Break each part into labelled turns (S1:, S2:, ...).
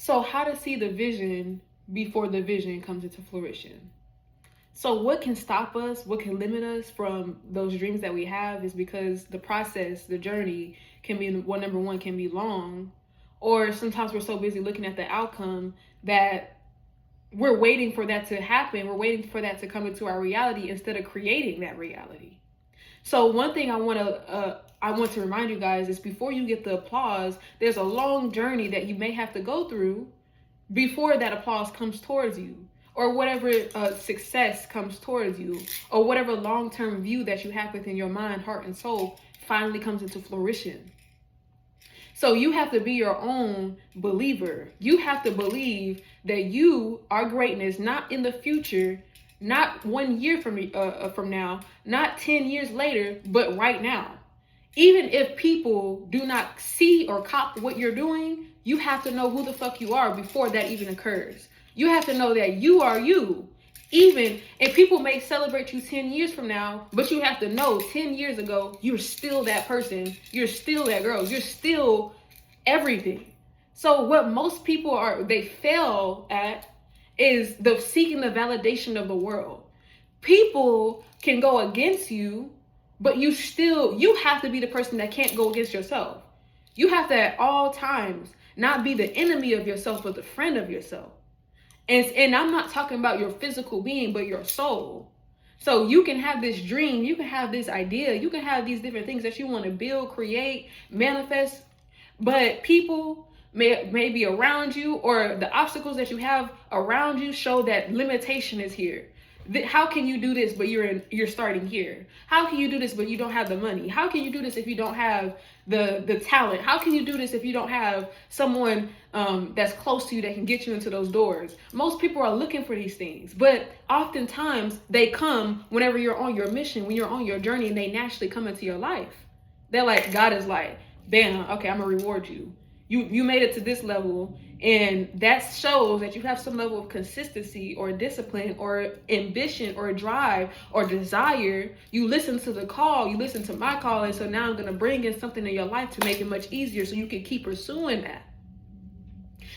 S1: So, how to see the vision before the vision comes into fruition. So, what can stop us, what can limit us from those dreams that we have is because the process, the journey can be, well, number one, can be long, or sometimes we're so busy looking at the outcome that we're waiting for that to happen. We're waiting for that to come into our reality instead of creating that reality. So one thing I want to remind you guys is before you get the applause, there's a long journey that you may have to go through before that applause comes towards you, or whatever success comes towards you, or whatever long-term view that you have within your mind, heart, and soul finally comes into fruition. So you have to be your own believer. You have to believe that you are greatness, not in the future, not 1 year from now, not 10 years later, but right now. Even if people do not see or cop what you're doing, you have to know who the fuck you are before that even occurs. You have to know that you are you. Even if people may celebrate you 10 years from now, but you have to know 10 years ago, you're still that person. You're still that girl. You're still everything. So what most people they fail at is seeking the validation of the world. People can go against you, but you have to be the person that can't go against yourself. You have to at all times not be the enemy of yourself, but the friend of yourself. And I'm not talking about your physical being, but your soul. So you can have this dream, you can have this idea, you can have these different things that you want to build, create, manifest, but people may be around you, or the obstacles that you have around you show that limitation is here. How can you do this but you're starting here? How can you do this but you don't have the money? How can you do this if you don't have the talent? How can you do this if you don't have someone that's close to you that can get you into those doors? Most people are looking for these things, but oftentimes they come whenever you're on your mission, when you're on your journey, and they naturally come into your life. They're like, God is like, bam, okay, I'm gonna reward you. You made it to this level, and that shows that you have some level of consistency or discipline or ambition or drive or desire. You listen to the call, you listen to my call, and so now I'm gonna bring in something in your life to make it much easier so you can keep pursuing that.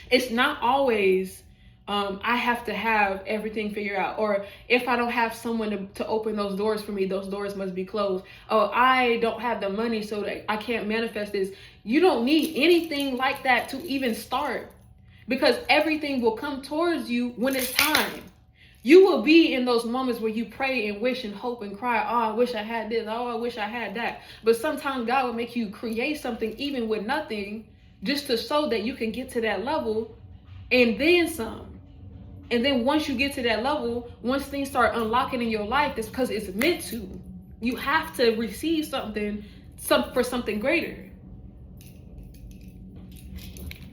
S1: It's not always I have to have everything figured out, or if I don't have someone to open those doors for me, those doors must be closed. Oh, I don't have the money, so that I can't manifest this. You don't need anything like that to even start, because everything will come towards you when it's time. You will be in those moments where you pray and wish and hope and cry, oh, I wish I had this, oh, I wish I had that. But sometimes God will make you create something even with nothing, just to show that you can get to that level and then some. And then once you get to that level, once things start unlocking in your life, that's because it's meant to. You have to receive something for something greater.